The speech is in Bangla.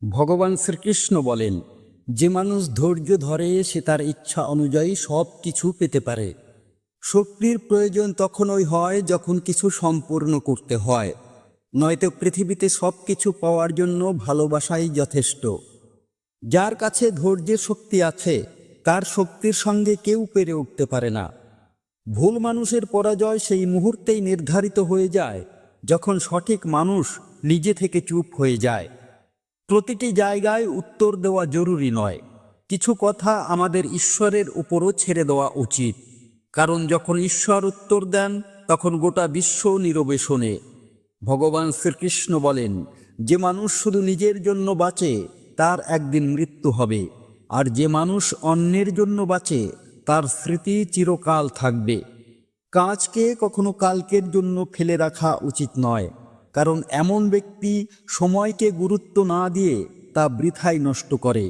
ভগবান শ্রীকৃষ্ণ বলেন, যে মানুষ ধৈর্য ধরে সে তার ইচ্ছা অনুযায়ী সব কিছু পেতে পারে। শক্তির প্রয়োজন তখনই হয় যখন কিছু সম্পূর্ণ করতে হয়, নয়তো পৃথিবীতে সব কিছু পাওয়ার জন্য ভালোবাসাই যথেষ্ট। যার কাছে ধৈর্যের শক্তি আছে তার শক্তির সঙ্গে কেউ পেরে উঠতে পারে না। ভুল মানুষের পরাজয় সেই মুহূর্তেই নির্ধারিত হয়ে যায় যখন সঠিক মানুষ নিজে থেকে চুপ হয়ে যায়। প্রতিটি জায়গায় উত্তর দেওয়া জরুরি নয়, কিছু কথা আমাদের ঈশ্বরের উপরও ছেড়ে দেওয়া উচিত, কারণ যখন ঈশ্বর উত্তর দেন তখন গোটা বিশ্ব নীরবে শোনে। ভগবান শ্রীকৃষ্ণ বলেন, যে মানুষ শুধু নিজের জন্য বাঁচে তার একদিন মৃত্যু হবে, আর যে মানুষ অন্যের জন্য বাঁচে তার স্মৃতি চিরকাল থাকবে। কাজকে কখনো কালকের জন্য ফেলে রাখা উচিত নয়, কারণ এমন ব্যক্তি সময়কে গুরুত্ব না দিয়ে তা বৃথাই নষ্ট করে।